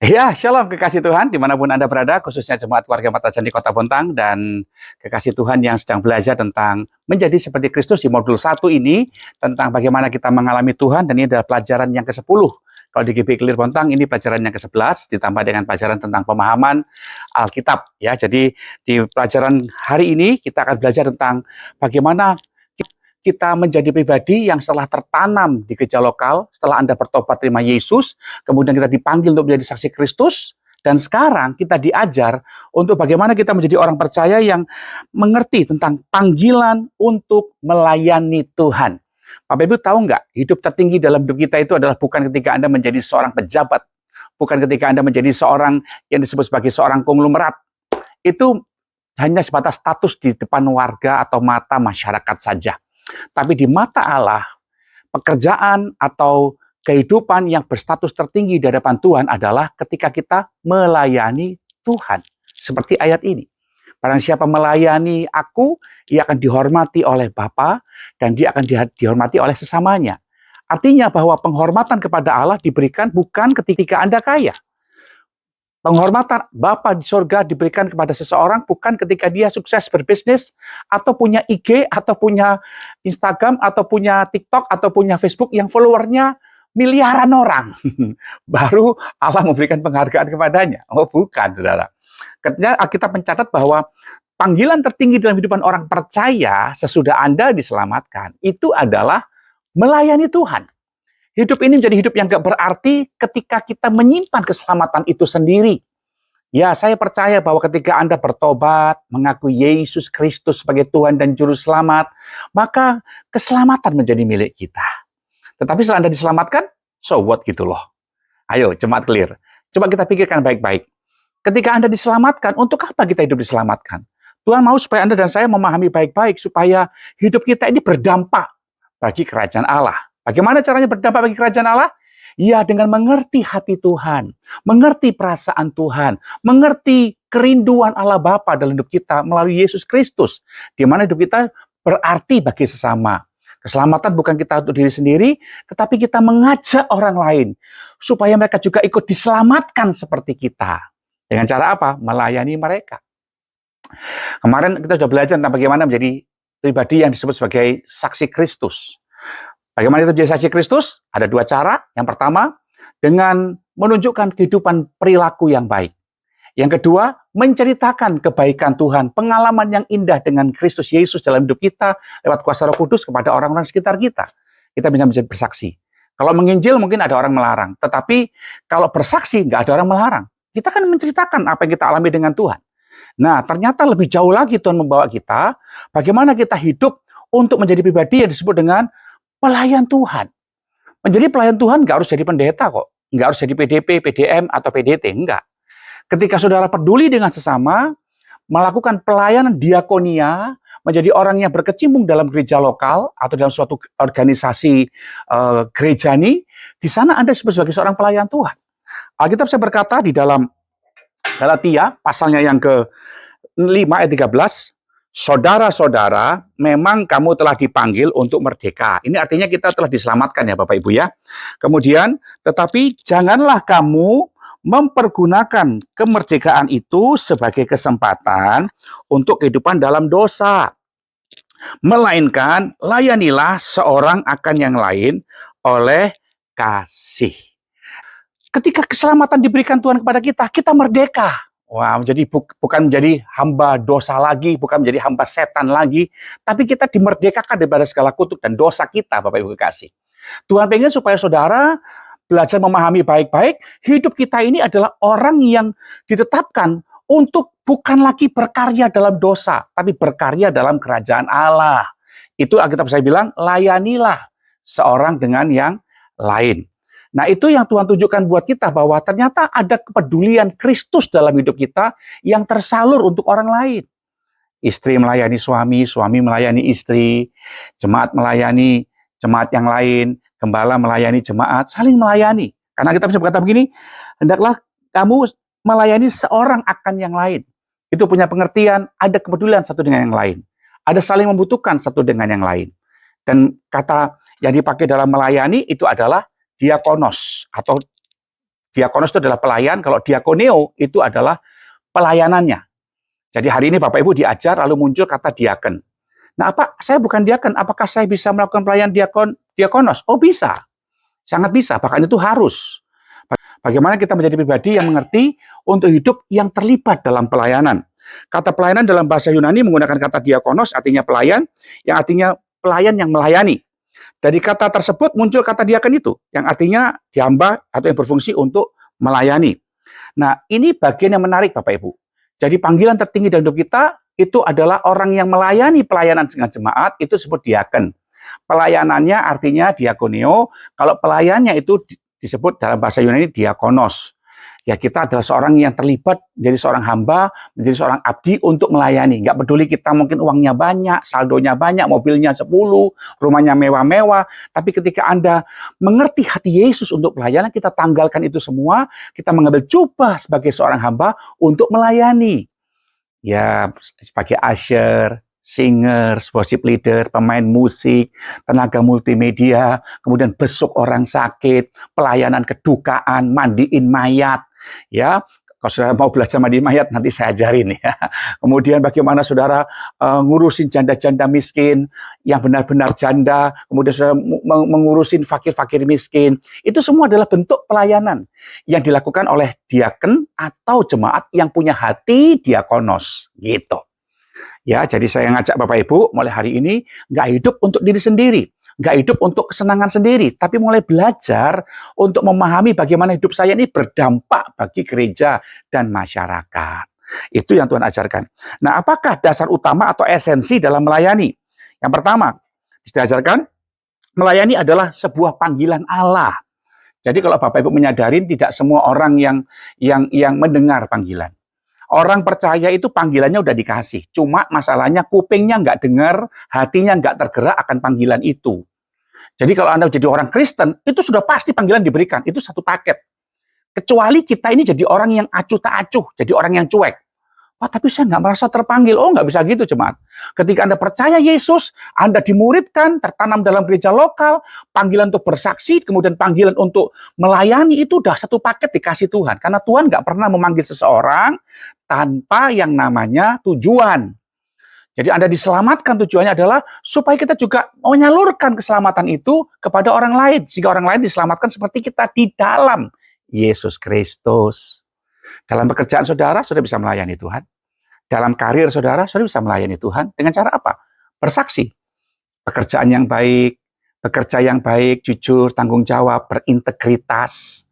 Ya, shalom kekasih Tuhan dimanapun Anda berada, khususnya jemaat keluarga Mata Jandi Kota Bontang dan kekasih Tuhan yang sedang belajar tentang menjadi seperti Kristus di modul 1 ini, tentang bagaimana kita mengalami Tuhan, dan ini adalah pelajaran yang ke-10. Kalau di GB Clear Bontang, ini pelajaran yang ke-11, ditambah dengan pelajaran tentang pemahaman Alkitab. Ya, jadi di pelajaran hari ini, kita akan belajar tentang bagaimana kita menjadi pribadi yang setelah tertanam di gereja lokal, setelah Anda bertobat terima Yesus, kemudian kita dipanggil untuk menjadi saksi Kristus, dan sekarang kita diajar untuk bagaimana kita menjadi orang percaya yang mengerti tentang panggilan untuk melayani Tuhan. Bapak Ibu tahu nggak, hidup tertinggi dalam hidup kita itu adalah bukan ketika Anda menjadi seorang pejabat, bukan ketika Anda menjadi seorang yang disebut sebagai seorang konglomerat. Itu hanya sebatas status di depan warga atau mata masyarakat saja. Tapi di mata Allah, pekerjaan atau kehidupan yang berstatus tertinggi di hadapan Tuhan adalah ketika kita melayani Tuhan. Seperti ayat ini. Barang siapa melayani aku, ia akan dihormati oleh Bapa dan dia akan dihormati oleh sesamanya. Artinya bahwa penghormatan kepada Allah diberikan bukan ketika Anda kaya. Penghormatan Bapa di surga diberikan kepada seseorang bukan ketika dia sukses berbisnis, atau punya IG, atau punya Instagram, atau punya TikTok, atau punya Facebook yang followernya miliaran orang. Baru Allah memberikan penghargaan kepadanya. Oh bukan, saudara. Ketika kita mencatat bahwa panggilan tertinggi dalam kehidupan orang percaya sesudah Anda diselamatkan, itu adalah melayani Tuhan. Hidup ini menjadi hidup yang gak berarti ketika kita menyimpan keselamatan itu sendiri. Ya, saya percaya bahwa ketika Anda bertobat, mengakui Yesus Kristus sebagai Tuhan dan Juru Selamat, maka keselamatan menjadi milik kita. Tetapi setelah Anda diselamatkan, so what gitu loh. Ayo, jemaat clear. Coba kita pikirkan baik-baik. Ketika Anda diselamatkan, untuk apa kita hidup diselamatkan? Tuhan mau supaya Anda dan saya memahami baik-baik, supaya hidup kita ini berdampak bagi kerajaan Allah. Bagaimana caranya berdampak bagi kerajaan Allah? Ya, dengan mengerti hati Tuhan, mengerti perasaan Tuhan, mengerti kerinduan Allah Bapa dalam hidup kita melalui Yesus Kristus, di mana hidup kita berarti bagi sesama. Keselamatan bukan kita untuk diri sendiri, tetapi kita mengajak orang lain supaya mereka juga ikut diselamatkan seperti kita. Dengan cara apa? Melayani mereka. Kemarin kita sudah belajar tentang bagaimana menjadi pribadi yang disebut sebagai saksi Kristus. Bagaimana itu menjadi saksi Kristus? Ada dua cara. Yang pertama, dengan menunjukkan kehidupan perilaku yang baik. Yang kedua, menceritakan kebaikan Tuhan, pengalaman yang indah dengan Kristus Yesus dalam hidup kita, lewat kuasa Roh Kudus kepada orang-orang sekitar kita. Kita bisa menjadi bersaksi. Kalau menginjil mungkin ada orang melarang, tetapi kalau bersaksi nggak ada orang melarang. Kita kan menceritakan apa yang kita alami dengan Tuhan. Nah, ternyata lebih jauh lagi Tuhan membawa kita, bagaimana kita hidup untuk menjadi pribadi yang disebut dengan pelayan Tuhan. Menjadi pelayan Tuhan nggak harus jadi pendeta kok. Nggak harus jadi PDP, PDM, atau PDT. Enggak. Ketika saudara peduli dengan sesama, melakukan pelayanan diakonia, menjadi orang yang berkecimpung dalam gereja lokal, atau dalam suatu organisasi gerejani, di sana Anda sebagai seorang pelayan Tuhan. Alkitab saya berkata di dalam Galatia, pasalnya yang ke-5 ayat 13, saudara-saudara, memang kamu telah dipanggil untuk merdeka. Ini artinya kita telah diselamatkan ya Bapak Ibu ya. Kemudian, tetapi janganlah kamu mempergunakan kemerdekaan itu sebagai kesempatan untuk kehidupan dalam dosa. Melainkan, layanilah seorang akan yang lain oleh kasih. Ketika keselamatan diberikan Tuhan kepada kita, kita merdeka. Wah, jadi bukan menjadi hamba dosa lagi, bukan menjadi hamba setan lagi, tapi kita dimerdekakan daripada segala kutuk dan dosa kita, Bapak Ibu kekasih. Tuhan pengen supaya saudara belajar memahami baik-baik, hidup kita ini adalah orang yang ditetapkan untuk bukan lagi berkarya dalam dosa, tapi berkarya dalam kerajaan Allah. Itu Alkitab saya bilang, layanilah seorang dengan yang lain. Nah, itu yang Tuhan tunjukkan buat kita, bahwa ternyata ada kepedulian Kristus dalam hidup kita yang tersalur untuk orang lain. Istri melayani suami, suami melayani istri, jemaat melayani jemaat yang lain, gembala melayani jemaat, saling melayani. Karena kita bisa berkata begini, hendaklah kamu melayani seorang akan yang lain. Itu punya pengertian, ada kepedulian satu dengan yang lain. Ada saling membutuhkan satu dengan yang lain. Dan kata yang dipakai dalam melayani itu adalah diakonos, atau Diakonos itu adalah pelayan, kalau diakoneo itu adalah pelayanannya. Jadi hari ini Bapak Ibu diajar lalu muncul kata diaken. Nah, saya bukan diaken, apakah saya bisa melakukan pelayan diakonos? Oh, bisa. Sangat bisa, bahkan itu harus. Bagaimana kita menjadi pribadi yang mengerti untuk hidup yang terlibat dalam pelayanan. Kata pelayanan dalam bahasa Yunani menggunakan kata diakonos, artinya pelayan, yang artinya pelayan yang melayani. Dari kata tersebut muncul kata diaken itu, yang artinya dihamba atau yang berfungsi untuk melayani. Nah, ini bagian yang menarik Bapak Ibu. Jadi panggilan tertinggi dalam hidup kita itu adalah orang yang melayani pelayanan dengan jemaat, itu disebut diaken. Pelayanannya artinya diakoneo, kalau pelayannya itu disebut dalam bahasa Yunani diakonos. Ya, kita adalah seorang yang terlibat menjadi seorang hamba, menjadi seorang abdi untuk melayani. Nggak peduli kita mungkin uangnya banyak, saldonya banyak, mobilnya 10, rumahnya mewah-mewah. Tapi ketika Anda mengerti hati Yesus untuk pelayanan, kita tanggalkan itu semua, kita mengambil jubah sebagai seorang hamba untuk melayani. Ya, sebagai usher, singers, worship leader, pemain musik, tenaga multimedia, kemudian besuk orang sakit, pelayanan kedukaan, mandiin mayat, ya. Kalau saudara mau belajar mandi mayat, nanti saya ajarin ya. Kemudian bagaimana saudara ngurusin janda-janda miskin, yang benar-benar janda, kemudian saudara mengurusin fakir-fakir miskin. Itu semua adalah bentuk pelayanan yang dilakukan oleh diaken atau jemaat yang punya hati diakonos, gitu. Ya, jadi saya ngajak Bapak Ibu mulai hari ini nggak hidup untuk diri sendiri, nggak hidup untuk kesenangan sendiri, tapi mulai belajar untuk memahami bagaimana hidup saya ini berdampak bagi gereja dan masyarakat. Itu yang Tuhan ajarkan. Nah, apakah dasar utama atau esensi dalam melayani? Yang pertama, diajarkan melayani adalah sebuah panggilan Allah. Jadi kalau Bapak Ibu menyadarin tidak semua orang yang mendengar panggilan. Orang percaya itu panggilannya udah dikasih. Cuma masalahnya kupingnya nggak dengar, hatinya nggak tergerak akan panggilan itu. Jadi kalau Anda jadi orang Kristen, itu sudah pasti panggilan diberikan. Itu satu paket. Kecuali kita ini jadi orang yang acuh tak acuh, jadi orang yang cuek. Wah, tapi saya nggak merasa terpanggil. Oh, nggak bisa gitu, jemaat. Ketika Anda percaya Yesus, Anda dimuridkan, tertanam dalam gereja lokal, panggilan untuk bersaksi, kemudian panggilan untuk melayani, itu udah satu paket dikasih Tuhan. Karena Tuhan nggak pernah memanggil seseorang tanpa yang namanya tujuan. Jadi Anda diselamatkan, tujuannya adalah supaya kita juga menyalurkan keselamatan itu kepada orang lain. Sehingga orang lain diselamatkan seperti kita di dalam Yesus Kristus. Dalam pekerjaan saudara, saudara bisa melayani Tuhan. Dalam karir saudara, saudara bisa melayani Tuhan. Dengan cara apa? Bersaksi. Pekerjaan yang baik, bekerja yang baik, jujur, tanggung jawab, berintegritas.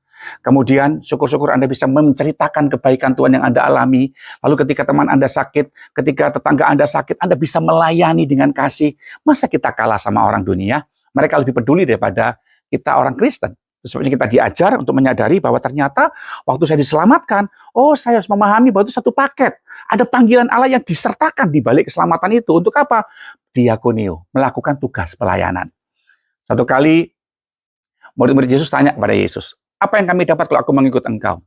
Kemudian syukur-syukur Anda bisa menceritakan kebaikan Tuhan yang Anda alami. Lalu ketika teman Anda sakit, ketika tetangga Anda sakit, Anda bisa melayani dengan kasih. Masa kita kalah sama orang dunia? Mereka lebih peduli daripada kita orang Kristen. Seperti kita diajar untuk menyadari bahwa ternyata waktu saya diselamatkan, oh saya harus memahami bahwa itu satu paket. Ada panggilan Allah yang disertakan di balik keselamatan itu. Untuk apa? Diakonio, melakukan tugas pelayanan. Satu kali murid-murid Yesus tanya kepada Yesus, apa yang kami dapat kalau aku mengikut engkau?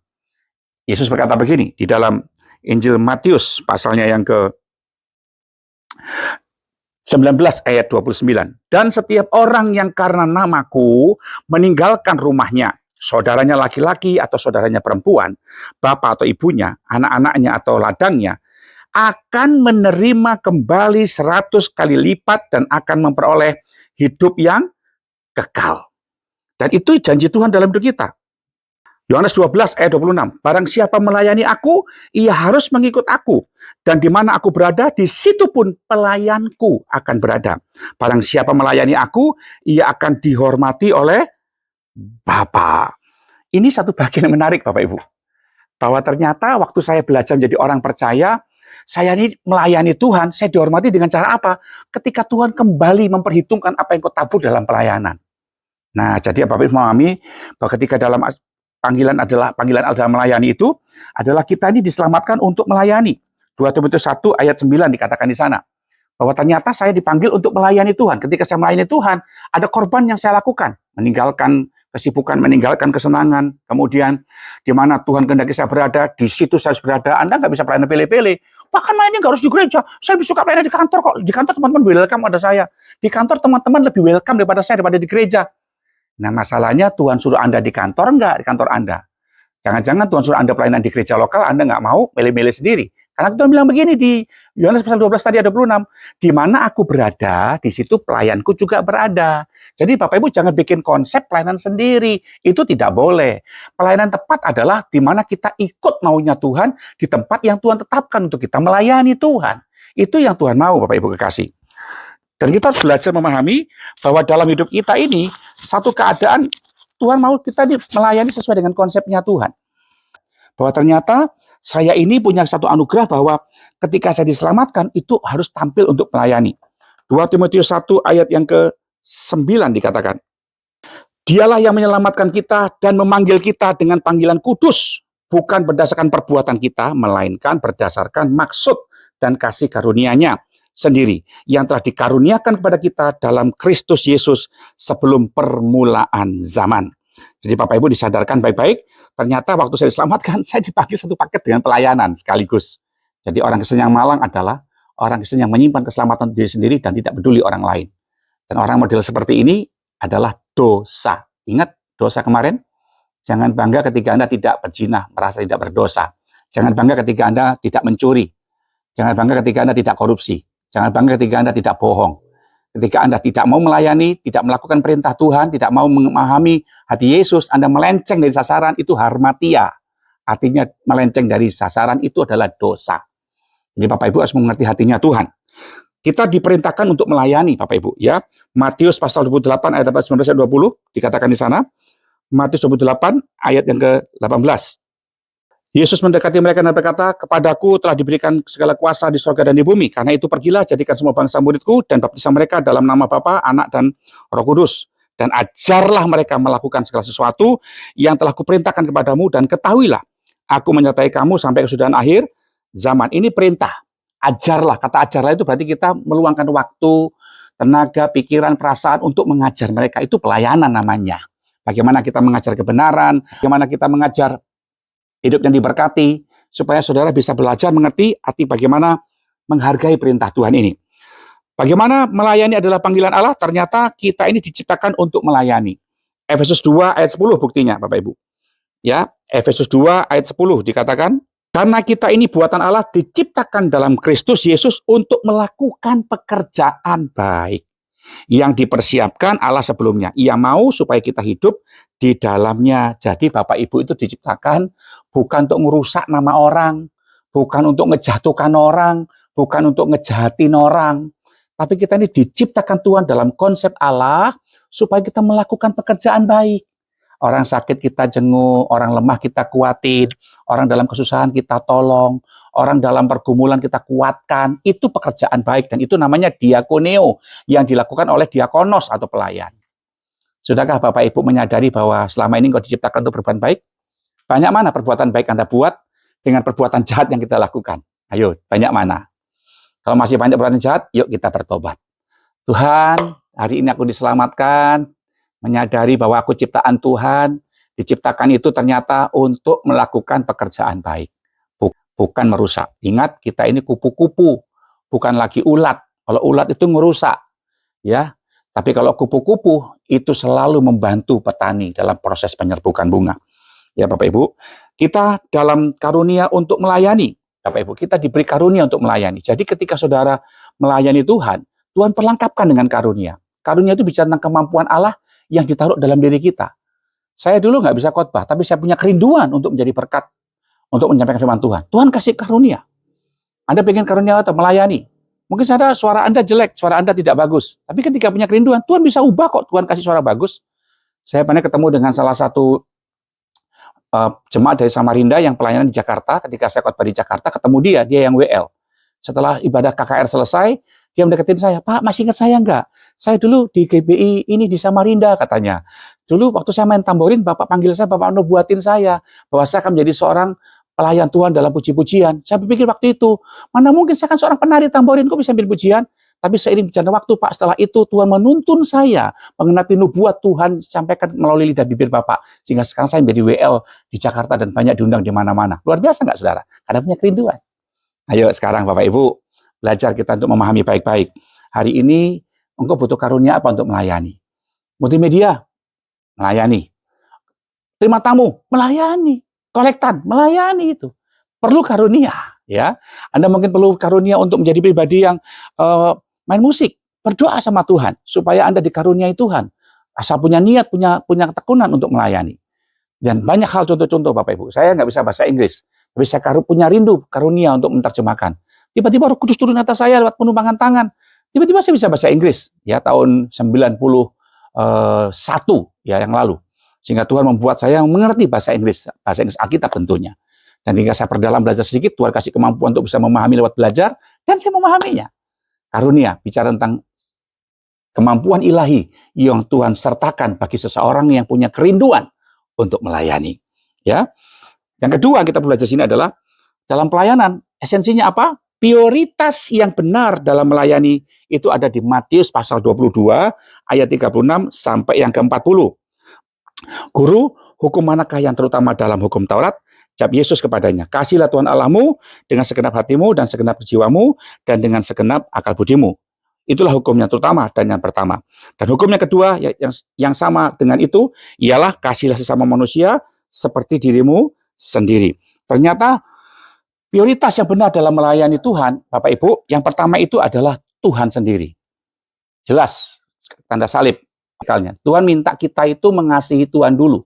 Yesus berkata begini di dalam Injil Matius pasalnya yang ke 19 ayat 29. Dan setiap orang yang karena namaku meninggalkan rumahnya, saudaranya laki-laki atau saudaranya perempuan, bapak atau ibunya, anak-anaknya atau ladangnya, akan menerima kembali 100 kali lipat dan akan memperoleh hidup yang kekal. Dan itu janji Tuhan dalam hidup kita. Yohanes 12 ayat 26. Barang siapa melayani aku, ia harus mengikut aku. Dan di mana aku berada, di situ pun pelayanku akan berada. Barang siapa melayani aku, ia akan dihormati oleh Bapa. Ini satu bagian yang menarik Bapak Ibu. Bahwa ternyata waktu saya belajar menjadi orang percaya, saya ini melayani Tuhan, saya dihormati dengan cara apa? Ketika Tuhan kembali memperhitungkan apa yang kau tabur dalam pelayanan. Nah, jadi Bapak Ibu memahami bahwa ketika dalam panggilan Allah dalam melayani itu adalah kita ini diselamatkan untuk melayani. 2 Timotius 1 ayat 9 dikatakan di sana. Bahwa ternyata saya dipanggil untuk melayani Tuhan. Ketika saya melayani Tuhan, ada korban yang saya lakukan. Meninggalkan kesibukan, meninggalkan kesenangan. Kemudian di mana Tuhan kehendaki saya berada, di situ saya harus berada. Anda nggak bisa pelayanan pilih-pilih. Bahkan mainnya nggak harus di gereja. Saya lebih suka pelayanan di kantor kok. Di kantor teman-teman welcome pada saya. Di kantor teman-teman lebih welcome daripada saya, daripada di gereja. Nah, masalahnya Tuhan suruh Anda di kantor enggak? Di kantor Anda. Jangan-jangan Tuhan suruh Anda pelayanan di gereja lokal, Anda nggak mau milih-milih sendiri. Karena Tuhan bilang begini di Yohanes pasal 12 tadi ada 26, di mana aku berada, di situ pelayanku juga berada. Jadi Bapak Ibu jangan bikin konsep pelayanan sendiri, itu tidak boleh. Pelayanan tepat adalah di mana kita ikut maunya Tuhan di tempat yang Tuhan tetapkan untuk kita melayani Tuhan. Itu yang Tuhan mau, Bapak Ibu kekasih. Dan kita harus belajar memahami bahwa dalam hidup kita ini, satu keadaan Tuhan mau kita melayani sesuai dengan konsepnya Tuhan. Bahwa ternyata saya ini punya satu anugerah bahwa ketika saya diselamatkan, itu harus tampil untuk melayani. 2 Timotius 1 ayat yang ke-9 dikatakan, Dialah yang menyelamatkan kita dan memanggil kita dengan panggilan kudus, bukan berdasarkan perbuatan kita, melainkan berdasarkan maksud dan kasih karunia-Nya sendiri yang telah dikaruniakan kepada kita dalam Kristus Yesus sebelum permulaan zaman. Jadi Bapak Ibu disadarkan baik-baik, ternyata waktu saya diselamatkan, saya dipanggil satu paket dengan pelayanan sekaligus. Jadi orang Kristen yang malang adalah orang Kristen yang menyimpan keselamatan diri sendiri dan tidak peduli orang lain. Dan orang model seperti ini adalah dosa. Ingat dosa kemarin? Jangan bangga ketika Anda tidak berzina, merasa tidak berdosa. Jangan bangga ketika Anda tidak mencuri. Jangan bangga ketika Anda tidak korupsi. Jangan bangga ketika Anda tidak bohong. Ketika Anda tidak mau melayani, tidak melakukan perintah Tuhan, tidak mau memahami hati Yesus, Anda melenceng dari sasaran, itu harmatia. Artinya melenceng dari sasaran itu adalah dosa. Jadi Bapak Ibu harus mengerti hatinya Tuhan. Kita diperintahkan untuk melayani Bapak Ibu. Ya, Matius pasal 28 ayat 19-20 dikatakan di sana. Matius 28 ayat yang ke-18. Yesus mendekati mereka dan berkata, kepadaku telah diberikan segala kuasa di surga dan di bumi. Karena itu pergilah, jadikan semua bangsa muridku dan baptislah mereka dalam nama Bapa, Anak, dan Roh Kudus. Dan ajarlah mereka melakukan segala sesuatu yang telah kuperintahkan kepadamu dan ketahuilah, aku menyertai kamu sampai kesudahan akhir zaman. Ini perintah. Ajarlah. Kata ajarlah itu berarti kita meluangkan waktu, tenaga, pikiran, perasaan untuk mengajar mereka. Itu pelayanan namanya. Bagaimana kita mengajar kebenaran, bagaimana kita mengajar hidup yang diberkati, supaya saudara bisa belajar mengerti arti bagaimana menghargai perintah Tuhan ini. Bagaimana melayani adalah panggilan Allah, ternyata kita ini diciptakan untuk melayani. Efesus 2 ayat 10 buktinya, Bapak Ibu. Ya, Efesus 2 ayat 10 dikatakan, karena kita ini buatan Allah diciptakan dalam Kristus Yesus untuk melakukan pekerjaan baik yang dipersiapkan Allah sebelumnya. Ia mau supaya kita hidup di dalamnya. Jadi Bapak Ibu itu diciptakan bukan untuk merusak nama orang, bukan untuk ngejatuhkan orang, bukan untuk ngejahatin orang. Tapi kita ini diciptakan Tuhan dalam konsep Allah supaya kita melakukan pekerjaan baik. Orang sakit kita jenguk, orang lemah kita kuatin, orang dalam kesusahan kita tolong, orang dalam pergumulan kita kuatkan. Itu pekerjaan baik dan itu namanya diakoneo yang dilakukan oleh diakonos atau pelayan. Sudahkah Bapak Ibu menyadari bahwa selama ini engkau diciptakan untuk berbuat baik? Banyak mana perbuatan baik Anda buat dengan perbuatan jahat yang kita lakukan? Ayo, banyak mana? Kalau masih banyak perbuatan jahat, yuk kita bertobat. Tuhan, hari ini aku diselamatkan, menyadari bahwa aku ciptaan Tuhan, diciptakan itu ternyata untuk melakukan pekerjaan baik, bukan merusak. Ingat, kita ini kupu-kupu, bukan lagi ulat. Kalau ulat itu ngerusak, ya. Tapi kalau kupu-kupu itu selalu membantu petani dalam proses penyerbukan bunga. Ya Bapak Ibu, kita dalam karunia untuk melayani. Bapak Ibu, kita diberi karunia untuk melayani. Jadi ketika saudara melayani Tuhan, Tuhan perlengkapkan dengan karunia. Karunia itu bicara tentang kemampuan Allah yang ditaruh dalam diri kita. Saya dulu nggak bisa khotbah, tapi saya punya kerinduan untuk menjadi berkat, untuk menyampaikan firman Tuhan. Tuhan kasih karunia. Anda pengen karunia atau melayani. Mungkin suara Anda jelek, suara Anda tidak bagus. Tapi ketika punya kerinduan, Tuhan bisa ubah kok. Tuhan kasih suara bagus. Saya pernah ketemu dengan salah satu jemaat dari Samarinda yang pelayanan di Jakarta. Ketika saya khotbah di Jakarta, ketemu dia yang WL. Setelah ibadah KKR selesai, dia mendekatin saya, Pak, masih ingat saya enggak? Saya dulu di GBI ini di Samarinda, katanya. Dulu waktu saya main tamborin, Bapak panggil saya, Bapak nubuatin saya, bahwa saya akan menjadi seorang pelayan Tuhan dalam puji-pujian. Saya berpikir waktu itu, mana mungkin saya kan seorang penari tamborin, kok bisa ambil pujian? Tapi seiring berjalannya waktu, Pak, setelah itu Tuhan menuntun saya mengenapi nubuat Tuhan sampaikan melalui lidah bibir Bapak. Sehingga sekarang saya menjadi WL di Jakarta dan banyak diundang di mana-mana. Luar biasa nggak, saudara? Karena punya kerinduan. Ayo sekarang Bapak Ibu, belajar kita untuk memahami baik-baik. Hari ini engkau butuh karunia apa untuk melayani? Multimedia, melayani. Terima tamu, melayani. kolektan, melayani itu. Perlu karunia, ya. Anda mungkin perlu karunia untuk menjadi pribadi yang main musik, berdoa sama Tuhan supaya Anda dikaruniai Tuhan. Asal punya niat, punya ketekunan untuk melayani. Dan banyak hal contoh-contoh Bapak Ibu. Saya nggak bisa bahasa Inggris, tapi saya punya rindu karunia untuk menerjemahkan. Tiba-tiba Roh Kudus turun atas saya lewat penumpangan tangan. Tiba-tiba saya bisa bahasa Inggris, ya, tahun 91 ya yang lalu. Sehingga Tuhan membuat saya mengerti bahasa Inggris Alkitab tentunya. Dan ketika saya perdalam belajar sedikit, Tuhan kasih kemampuan untuk bisa memahami lewat belajar, dan saya memahaminya. Karunia, bicara tentang kemampuan ilahi yang Tuhan sertakan bagi seseorang yang punya kerinduan untuk melayani. Ya. Yang kedua kita belajar sini adalah dalam pelayanan, esensinya apa? Prioritas yang benar dalam melayani itu ada di Matius pasal 22 ayat 36 sampai yang ke-40. Guru, hukum manakah yang terutama dalam hukum Taurat? Jawab Yesus kepadanya, kasihlah Tuhan Allahmu dengan segenap hatimu dan segenap jiwamu dan dengan segenap akal budimu. Itulah hukum yang terutama dan yang pertama. Dan hukum yang kedua yang sama dengan itu ialah kasihlah sesama manusia seperti dirimu sendiri. Ternyata prioritas yang benar dalam melayani Tuhan, Bapak Ibu, yang pertama itu adalah Tuhan sendiri. Jelas, tanda salib. Tuhan minta kita itu mengasihi Tuhan dulu.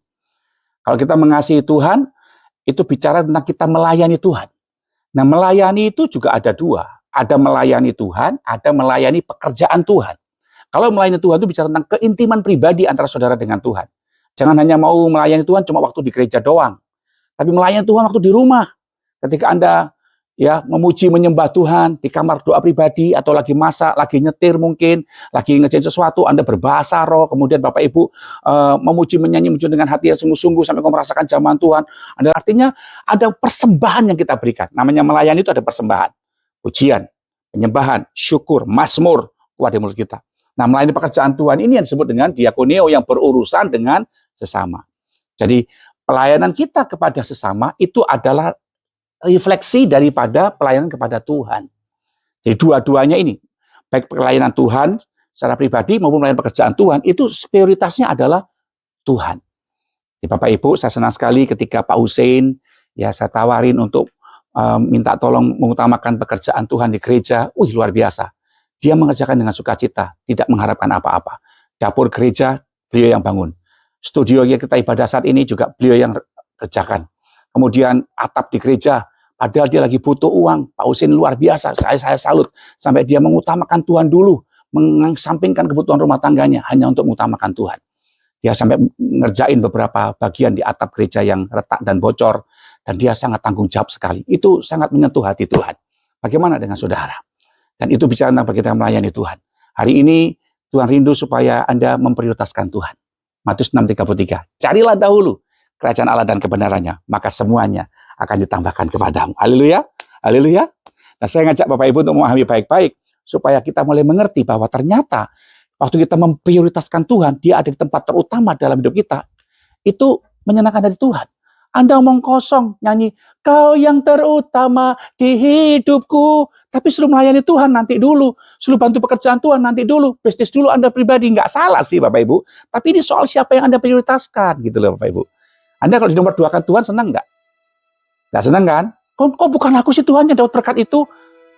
Kalau kita mengasihi Tuhan, itu bicara tentang kita melayani Tuhan. Nah, melayani itu juga ada dua. Ada melayani Tuhan, ada melayani pekerjaan Tuhan. Kalau melayani Tuhan itu bicara tentang keintiman pribadi antara saudara dengan Tuhan. Jangan hanya mau melayani Tuhan cuma waktu di gereja doang. Tapi melayani Tuhan waktu di rumah. Ketika Anda memuji menyembah Tuhan di kamar doa pribadi atau lagi masak, lagi nyetir mungkin, lagi ngerjain sesuatu, Anda berbahasa roh, kemudian Bapak Ibu memuji menyanyi dengan hati yang sungguh-sungguh sampai merasakan zaman Tuhan. Artinya ada persembahan yang kita berikan. Namanya melayani itu ada persembahan. Pujian, penyembahan, syukur, mazmur keluar dari mulut kita. Nah, melayani pekerjaan Tuhan ini yang disebut dengan diakoneo yang berurusan dengan sesama. Jadi pelayanan kita kepada sesama itu adalah refleksi daripada pelayanan kepada Tuhan. Jadi dua-duanya ini, baik pelayanan Tuhan secara pribadi maupun pelayanan pekerjaan Tuhan, itu prioritasnya adalah Tuhan. Jadi Bapak Ibu, saya senang sekali ketika Pak Hussein, saya tawarin untuk minta tolong mengutamakan pekerjaan Tuhan di gereja. Luar biasa. Dia mengerjakan dengan sukacita, tidak mengharapkan apa-apa. Dapur gereja, beliau yang bangun. Studio yang kita ibadah saat ini juga beliau yang kerjakan. Kemudian atap di gereja, padahal dia lagi butuh uang. Pak Hussein luar biasa, saya salut. Sampai dia mengutamakan Tuhan dulu, mengesampingkan kebutuhan rumah tangganya hanya untuk mengutamakan Tuhan. Dia sampai ngerjain beberapa bagian di atap gereja yang retak dan bocor. Dan dia sangat tanggung jawab sekali. Itu sangat menyentuh hati Tuhan. Bagaimana dengan saudara? Dan itu bicara tentang kita melayani Tuhan. Hari ini Tuhan rindu supaya Anda memprioritaskan Tuhan. Matius 6:33. Carilah dahulu kerajaan Allah dan kebenarannya, maka semuanya akan ditambahkan kepadamu. Haleluya. Haleluya. Nah, saya ngajak Bapak Ibu untuk memahami baik-baik supaya kita mulai mengerti bahwa ternyata waktu kita memprioritaskan Tuhan, dia ada di tempat terutama dalam hidup kita. Itu menyenangkan dari Tuhan. Anda omong kosong, nyanyi, kau yang terutama di hidupku. Tapi suruh melayani Tuhan nanti dulu. Suruh bantu pekerjaan Tuhan nanti dulu. Bisnis dulu Anda pribadi. Nggak salah sih Bapak Ibu. Tapi ini soal siapa yang Anda prioritaskan gitu loh Bapak Ibu. Anda kalau di nomor 2 kan Tuhan senang nggak? Nggak senang kan? Kok bukan aku sih Tuhan yang dapat berkat itu?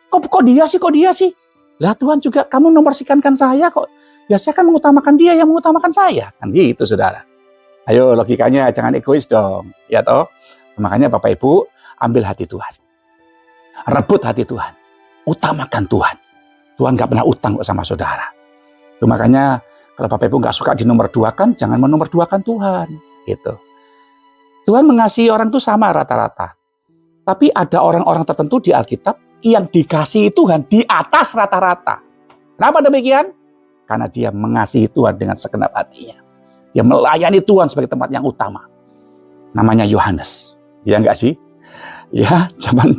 Kok dia sih? Lah Tuhan juga kamu nomor sekiankan saya kok. Ya saya kan mengutamakan dia yang mengutamakan saya. Kan gitu saudara. Ayo logikanya jangan egois dong. Ya toh? Makanya Bapak Ibu ambil hati Tuhan. Rebut hati Tuhan. Utamakan Tuhan. Tuhan nggak pernah utang kok sama saudara. Itu makanya kalau Bapak Ibu nggak suka di nomor 2 kan, jangan menomor 2kan Tuhan. Gitu. Tuhan mengasihi orang itu sama rata-rata. Tapi ada orang-orang tertentu di Alkitab yang dikasihi Tuhan di atas rata-rata. Kenapa demikian? Karena dia mengasihi Tuhan dengan segenap hatinya. Dia melayani Tuhan sebagai tempat yang utama. Namanya Yohanes. Ya enggak sih? Ya, zaman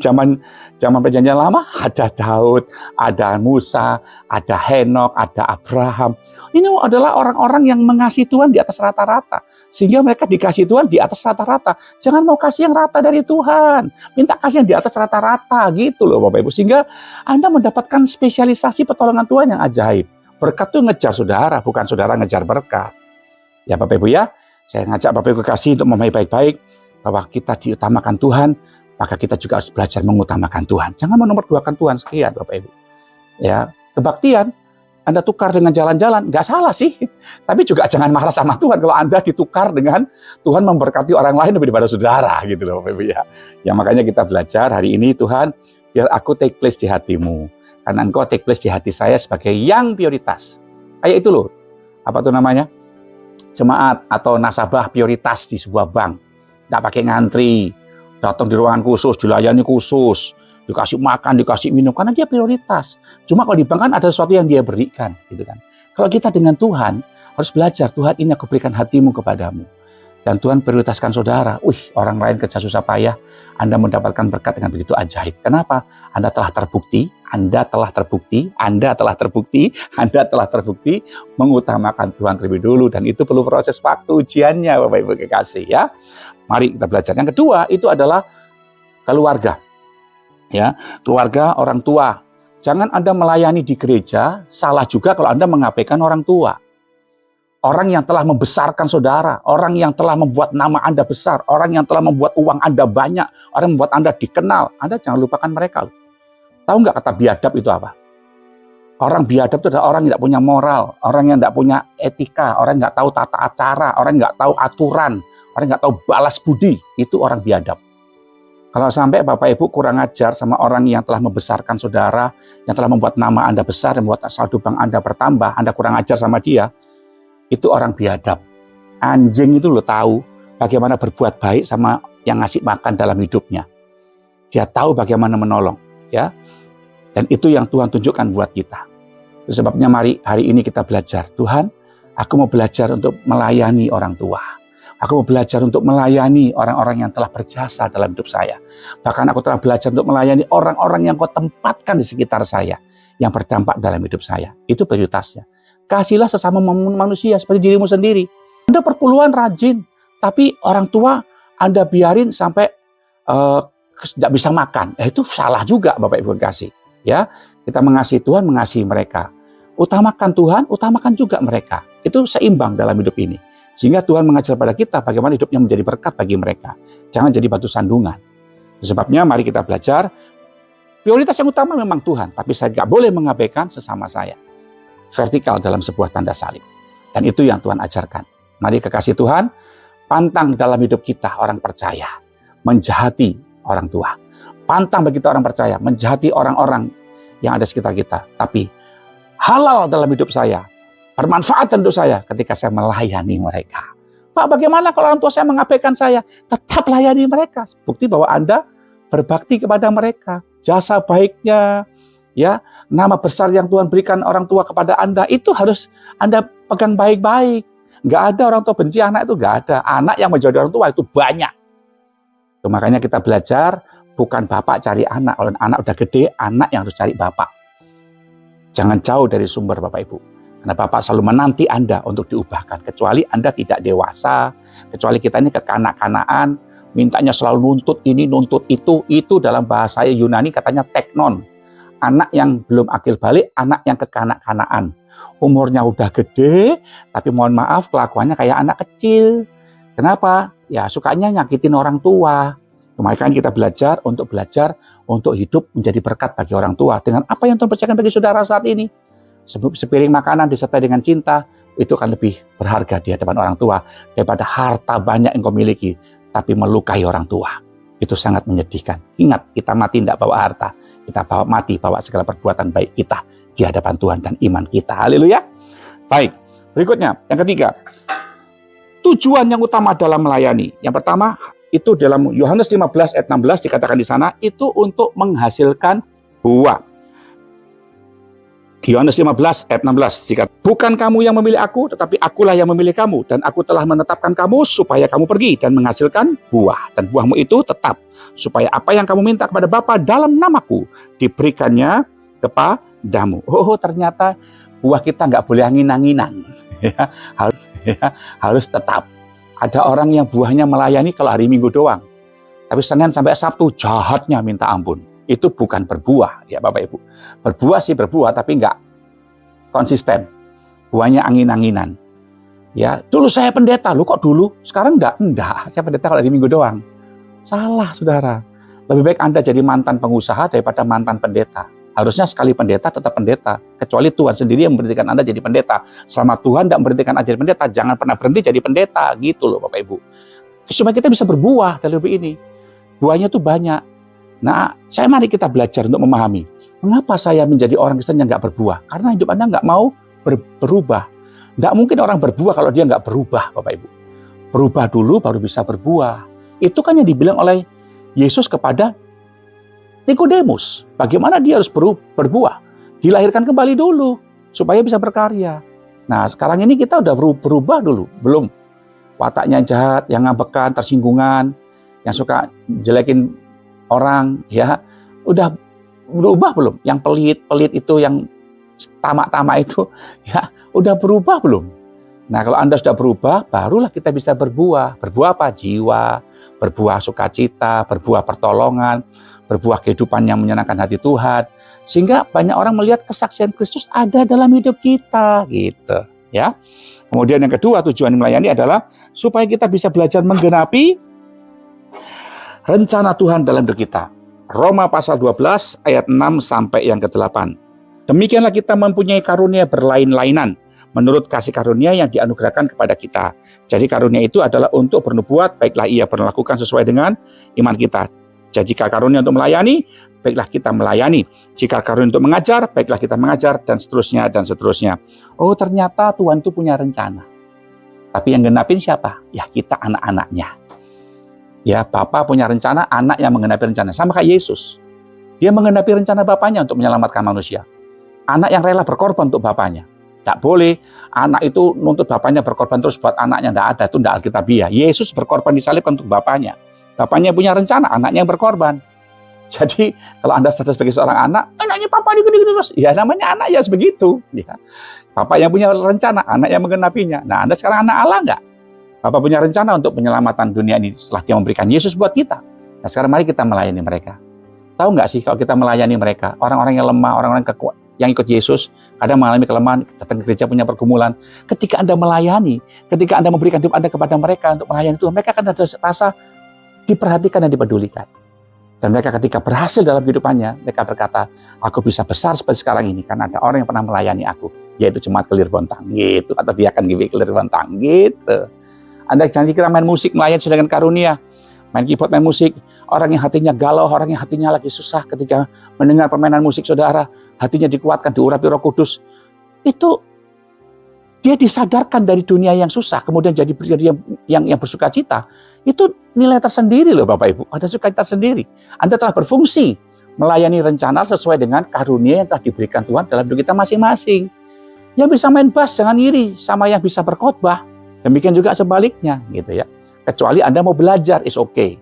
perjanjian lama ada Daud, ada Musa, ada Henok, ada Abraham. Ini adalah orang-orang yang mengasihi Tuhan di atas rata-rata. Sehingga mereka dikasihi Tuhan di atas rata-rata. Jangan mau kasih yang rata dari Tuhan. Minta kasih yang di atas rata-rata gitu loh Bapak Ibu. Sehingga Anda mendapatkan spesialisasi pertolongan Tuhan yang ajaib. Berkat itu ngejar saudara, bukan saudara ngejar berkat. Ya Bapak Ibu ya, saya ngajak Bapak Ibu kasih untuk memahami baik-baik. bahwa kita diutamakan Tuhan, maka kita juga harus belajar mengutamakan Tuhan. Jangan menomorduakan Tuhan. Sekian Bapak Ibu. Ya, kebaktian Anda tukar dengan jalan-jalan, nggak salah sih. Tapi juga jangan marah sama Tuhan kalau Anda ditukar dengan Tuhan memberkati orang lain lebih daripada saudara gitu loh Bapak Ibu ya. Yang makanya kita belajar hari ini, Tuhan, biar aku take place di hatimu. Karena Engkau take place di hati saya sebagai yang prioritas. Kayak itu loh. Apa tuh namanya? Jemaat atau nasabah prioritas di sebuah bank. Nggak pakai ngantri, datang di ruangan khusus, dilayani khusus, dikasih makan, dikasih minum, karena dia prioritas. Cuma kalau di bank kan ada sesuatu yang dia berikan, gitu kan. Kalau kita dengan Tuhan, harus belajar, Tuhan ini aku berikan hatimu kepadamu. Dan Tuhan prioritaskan saudara. Orang lain kerja susah payah, Anda mendapatkan berkat dengan begitu ajaib. Kenapa? Anda telah terbukti mengutamakan Tuhan terlebih dulu. Dan itu perlu proses waktu ujiannya, Bapak Ibu kekasih ya. Mari kita belajar. Yang kedua, itu adalah keluarga. Ya, keluarga, orang tua. Jangan Anda melayani di gereja, salah juga kalau Anda mengabaikan orang tua. Orang yang telah membesarkan saudara, orang yang telah membuat nama Anda besar, orang yang telah membuat uang Anda banyak, orang yang membuat Anda dikenal, Anda jangan lupakan mereka. Tahu nggak kata biadab itu apa? Orang biadab itu adalah orang yang tidak punya moral, orang yang tidak punya etika, orang yang nggak tahu tata acara, orang yang nggak tahu aturan, orang yang nggak tahu balas budi, itu orang biadab. Kalau sampai Bapak Ibu kurang ajar sama orang yang telah membesarkan saudara, yang telah membuat nama Anda besar, yang membuat saldo bank Anda bertambah, Anda kurang ajar sama dia, itu orang biadab. Anjing itu lo tahu bagaimana berbuat baik sama yang ngasih makan dalam hidupnya. Dia tahu bagaimana menolong, ya. Dan itu yang Tuhan tunjukkan buat kita. Itu sebabnya mari hari ini kita belajar. Tuhan, aku mau belajar untuk melayani orang tua. Aku mau belajar untuk melayani orang-orang yang telah berjasa dalam hidup saya. Bahkan aku telah belajar untuk melayani orang-orang yang Kau tempatkan di sekitar saya, yang berdampak dalam hidup saya. Itu prioritasnya. Kasihlah sesama manusia seperti dirimu sendiri. Anda perpuluhan rajin, tapi orang tua Anda biarin sampai tidak bisa makan. Itu salah juga Bapak Ibu kasih. Ya, kita mengasihi Tuhan, mengasihi mereka. Utamakan Tuhan, utamakan juga mereka. Itu seimbang dalam hidup ini. Sehingga Tuhan mengajar pada kita bagaimana hidupnya menjadi berkat bagi mereka. Jangan jadi batu sandungan. Sebabnya mari kita belajar. Prioritas yang utama memang Tuhan, tapi saya tidak boleh mengabaikan sesama saya. Vertikal dalam sebuah tanda salib. Dan itu yang Tuhan ajarkan. Mari kekasih Tuhan, pantang dalam hidup kita orang percaya menjahati orang tua. Pantang bagi kita orang percaya menjahati orang-orang yang ada sekitar kita. Tapi halal dalam hidup saya, bermanfaat untuk saya ketika saya melayani mereka. Pak, bagaimana kalau orang tua saya mengabaikan saya? Tetap layani mereka. Bukti bahwa Anda berbakti kepada mereka. Jasa baiknya, ya, nama besar yang Tuhan berikan orang tua kepada Anda, itu harus Anda pegang baik-baik. Nggak ada orang tua benci anak, itu nggak ada. Anak yang menjadi orang tua itu banyak. Itu makanya kita belajar, bukan bapak cari anak. Kalau anak udah gede, anak yang harus cari bapak. Jangan jauh dari sumber Bapak Ibu. Karena bapak selalu menanti Anda untuk diubahkan. Kecuali Anda tidak dewasa, kecuali kita ini kekanak-kanaan, mintanya selalu nuntut ini, nuntut itu dalam bahasa Yunani katanya teknon. Anak yang belum akil balik, anak yang kekanak-kanaan. Umurnya udah gede, tapi mohon maaf kelakuannya kayak anak kecil. Kenapa? Ya sukanya nyakitin orang tua. Makanya kita belajar untuk hidup menjadi berkat bagi orang tua. Dengan apa yang Tuhan percayakan bagi saudara saat ini. Sepiring makanan disertai dengan cinta, itu akan lebih berharga di hadapan orang tua daripada harta banyak yang kau miliki, tapi melukai orang tua. Itu sangat menyedihkan. Ingat, kita mati tidak bawa harta. Kita bawa segala perbuatan baik kita di hadapan Tuhan dan iman kita. Haleluya. Baik, berikutnya. Yang ketiga, tujuan yang utama dalam melayani. Yang pertama, itu dalam Yohanes 15 ayat 16 dikatakan di sana, itu untuk menghasilkan buah. Yohanes 15 ayat 16 dikatakan, bukan kamu yang memilih aku, tetapi akulah yang memilih kamu, dan aku telah menetapkan kamu supaya kamu pergi dan menghasilkan buah, dan buahmu itu tetap, supaya apa yang kamu minta kepada Bapa dalam namaku diberikannya kepadamu. Oh, ternyata buah kita nggak boleh angin-anginan. Harus tetap. Ada orang yang buahnya melayani kalau hari Minggu doang, tapi Senin sampai Sabtu jahatnya minta ampun. Itu bukan berbuah, ya Bapak Ibu. Berbuah sih berbuah, tapi nggak konsisten. Buahnya angin-anginan. Ya, dulu saya pendeta, lu kok dulu? Sekarang enggak? Enggak, saya pendeta kalau di minggu doang. Salah, saudara. Lebih baik Anda jadi mantan pengusaha daripada mantan pendeta. Harusnya sekali pendeta tetap pendeta. Kecuali Tuhan sendiri yang memberhentikan Anda jadi pendeta. Selama Tuhan tidak memberhentikan Anda jadi pendeta, jangan pernah berhenti jadi pendeta. Gitu loh Bapak Ibu. Supaya kita bisa berbuah dari hidup ini. Buahnya tuh banyak. Nah, mari kita belajar untuk memahami. Mengapa saya menjadi orang Kristen yang nggak berbuah? Karena hidup Anda nggak mau berubah. Nggak mungkin orang berbuah kalau dia nggak berubah, Bapak Ibu. Berubah dulu baru bisa berbuah. Itu kan yang dibilang oleh Yesus kepada Nikodemus. Bagaimana dia harus berbuah? Dilahirkan kembali dulu supaya bisa berkarya. Nah, sekarang ini kita udah berubah dulu, belum? Wataknya jahat, yang ngambekan, tersinggungan, yang suka jelekin orang, ya, udah berubah belum? Yang pelit itu, yang tamak-tamak itu, ya, udah berubah belum? Nah, kalau Anda sudah berubah, barulah kita bisa berbuah. Berbuah apa? Jiwa, berbuah sukacita, berbuah pertolongan, berbuah kehidupan yang menyenangkan hati Tuhan. Sehingga banyak orang melihat kesaksian Kristus ada dalam hidup kita, gitu, ya. Kemudian yang kedua, tujuan melayani adalah supaya kita bisa belajar menggenapi rencana Tuhan dalam hidup kita. Roma pasal 12 ayat 6 sampai yang ke-8. Demikianlah kita mempunyai karunia berlain-lainan menurut kasih karunia yang dianugerahkan kepada kita. Jadi karunia itu adalah untuk bernubuat, baiklah ia berlakukan sesuai dengan iman kita. Jadi jika karunia untuk melayani, baiklah kita melayani. Jika karunia untuk mengajar, baiklah kita mengajar, dan seterusnya, dan seterusnya. Oh, ternyata Tuhan itu punya rencana. Tapi yang genapin siapa? Ya kita anak-anaknya. Ya, Bapa punya rencana, anak yang menggenapi rencana. Sama kayak Yesus. Dia menggenapi rencana Bapaknya untuk menyelamatkan manusia. Anak yang rela berkorban untuk Bapaknya. Tidak boleh anak itu nuntut Bapaknya berkorban terus buat anaknya. Tidak ada, itu tidak alkitabiah. Yesus berkorban disalibkan untuk Bapaknya. Bapaknya punya rencana, anaknya yang berkorban. Jadi kalau Anda sadar sebagai seorang anak, anaknya Papa gini-gini terus. Ya namanya anak ya sebegitu. Ya. Bapak yang punya rencana, anak yang menggenapinya. Nah, Anda sekarang anak Allah nggak? Bapak punya rencana untuk penyelamatan dunia ini setelah Dia memberikan Yesus buat kita. Nah, sekarang mari kita melayani mereka. Tahu nggak sih kalau kita melayani mereka, orang-orang yang lemah, orang-orang yang ikut Yesus, kadang mengalami kelemahan, datang ke gereja punya pergumulan. Ketika Anda melayani, ketika Anda memberikan hidup Anda kepada mereka untuk melayani Tuhan, mereka akan ada rasa diperhatikan dan dipedulikan. Dan mereka ketika berhasil dalam kehidupannya, mereka berkata, aku bisa besar seperti sekarang ini karena ada orang yang pernah melayani aku, yaitu jemaat Kelir Bontang, gitu. Atau dia akan GBI Kelir Bontang, gitu. Anda jangan kira main musik melayani sudah dengan karunia, main keyboard, main musik. Orang yang hatinya galau, orang yang hatinya lagi susah ketika mendengar permainan musik saudara, hatinya dikuatkan, diurapi Roh Kudus. Itu dia disadarkan dari dunia yang susah, kemudian jadi pribadi yang bersuka cita. Itu nilai tersendiri loh Bapak Ibu, ada sukacita sendiri. Anda telah berfungsi melayani rencana sesuai dengan karunia yang telah diberikan Tuhan dalam hidup kita masing-masing. Yang bisa main bass jangan iri sama yang bisa berkhotbah. Demikian juga sebaliknya, gitu ya. Kecuali Anda mau belajar, is okay.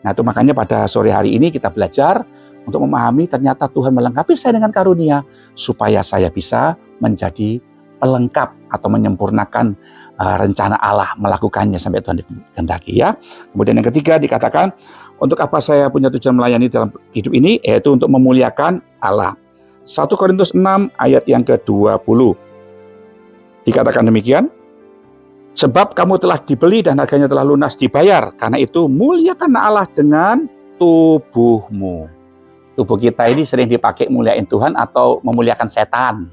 Nah itu makanya pada sore hari ini kita belajar untuk memahami ternyata Tuhan melengkapi saya dengan karunia supaya saya bisa menjadi pelengkap atau menyempurnakan rencana Allah, melakukannya sampai Tuhan dikehendaki ya. Kemudian yang ketiga dikatakan, untuk apa saya punya tujuan melayani dalam hidup ini, yaitu untuk memuliakan Allah. 1 Korintus 6 ayat yang ke-20. Dikatakan demikian, sebab kamu telah dibeli dan harganya telah lunas dibayar. Karena itu muliakan Allah dengan tubuhmu. Tubuh kita ini sering dipakai muliain Tuhan atau memuliakan setan.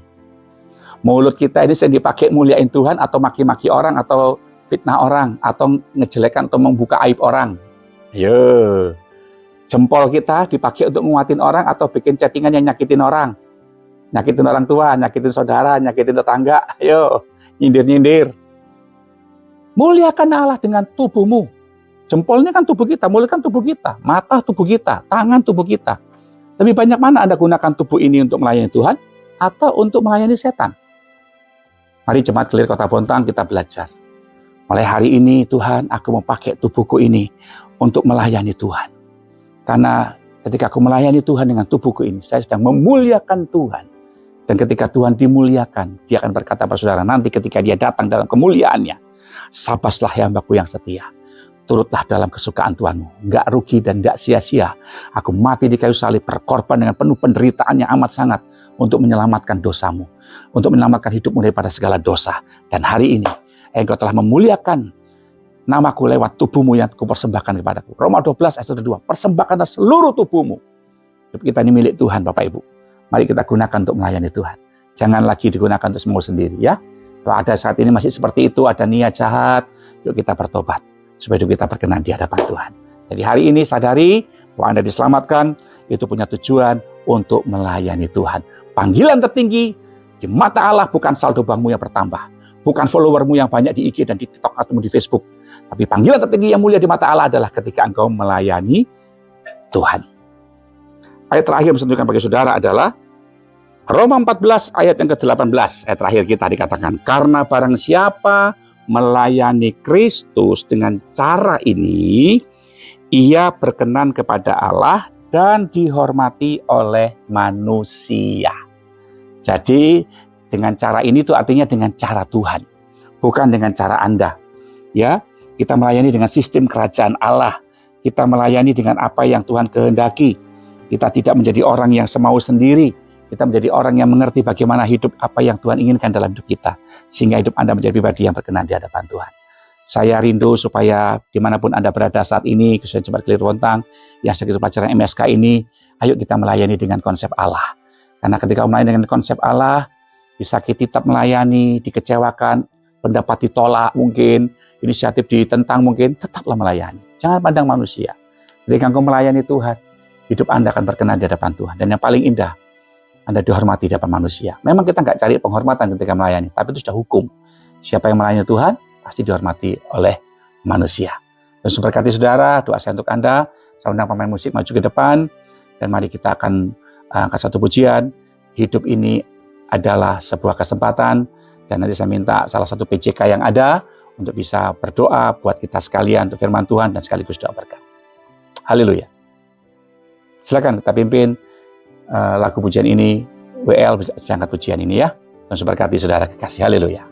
Mulut kita ini sering dipakai muliain Tuhan atau maki-maki orang atau fitnah orang atau ngejelekan atau membuka aib orang. Yo. Jempol kita dipakai untuk nguatin orang atau bikin chattingan yang nyakitin orang. Nyakitin orang tua, nyakitin saudara, nyakitin tetangga. Ayo, nyindir-nyindir. Muliakan Allah dengan tubuhmu. Jempol ini kan tubuh kita, mulut kan tubuh kita, mata tubuh kita, tangan tubuh kita. Lebih banyak mana Anda gunakan tubuh ini untuk melayani Tuhan atau untuk melayani setan? Mari jemaat Kelir Kota Bontang kita belajar. Mulai hari ini Tuhan, aku mau pakai tubuhku ini untuk melayani Tuhan. Karena ketika aku melayani Tuhan dengan tubuhku ini, saya sedang memuliakan Tuhan. Dan ketika Tuhan dimuliakan, Dia akan berkata pada saudara, nanti ketika Dia datang dalam kemuliaannya, sabaslah hambaku yang setia. Turutlah dalam kesukaan Tuhanmu. Enggak rugi dan enggak sia-sia. Aku mati di kayu salib, berkorban dengan penuh penderitaan yang amat sangat untuk menyelamatkan dosamu. Untuk menyelamatkan hidupmu daripada segala dosa. Dan hari ini, Engkau telah memuliakan namaku lewat tubuhmu yang kupersembahkan kepadaku. Roma 12 ayat 1-2. Persembahkanlah seluruh tubuhmu. Hidup kita ini milik Tuhan, Bapak Ibu. Mari kita gunakan untuk melayani Tuhan. Jangan lagi digunakan untuk semau sendiri, ya. Kalau ada saat ini masih seperti itu, ada niat jahat, yuk kita bertobat. Supaya hidup kita berkenan di hadapan Tuhan. Jadi hari ini sadari bahwa Anda diselamatkan, itu punya tujuan untuk melayani Tuhan. Panggilan tertinggi di mata Allah bukan saldo bankmu yang bertambah. Bukan followermu yang banyak di IG dan di TikTok atau di Facebook. Tapi panggilan tertinggi yang mulia di mata Allah adalah ketika engkau melayani Tuhan. Ayat terakhir yang saya tunjukkan bagi saudara adalah Roma 14 ayat yang ke-18. Ayat terakhir kita dikatakan, karena barang siapa melayani Kristus dengan cara ini, ia berkenan kepada Allah dan dihormati oleh manusia. Jadi dengan cara ini itu artinya dengan cara Tuhan, bukan dengan cara Anda. Ya, kita melayani dengan sistem kerajaan Allah. Kita melayani dengan apa yang Tuhan kehendaki. Kita tidak menjadi orang yang semau sendiri. Kita menjadi orang yang mengerti bagaimana hidup apa yang Tuhan inginkan dalam hidup kita. Sehingga hidup Anda menjadi pribadi yang berkenan di hadapan Tuhan. Saya rindu supaya dimanapun Anda berada saat ini, khususnya Jemaat Kelir Bontang, yang sedang pelajaran MSK ini, ayo kita melayani dengan konsep Allah. Karena ketika melayani dengan konsep Allah, disakiti tetap melayani, dikecewakan, pendapat ditolak mungkin, inisiatif ditentang mungkin, tetaplah melayani. Jangan pandang manusia. Ketika engkau melayani Tuhan, hidup Anda akan berkenan di hadapan Tuhan. Dan yang paling indah, Anda dihormati di hadapan manusia. Memang kita nggak cari penghormatan ketika melayani, tapi itu sudah hukum. Siapa yang melayani Tuhan, pasti dihormati oleh manusia. Dan berkati saudara, doa saya untuk Anda. Saya undang pemain musik maju ke depan. Dan mari kita akan angkat satu pujian. Hidup ini adalah sebuah kesempatan. Dan nanti saya minta salah satu PJK yang ada untuk bisa berdoa buat kita sekalian untuk firman Tuhan dan sekaligus doa berkat. Haleluya. Silakan kita pimpin lagu pujian ini. WL bisa angkat pujian ini ya. Dan berkati saudara kekasih. Haleluya.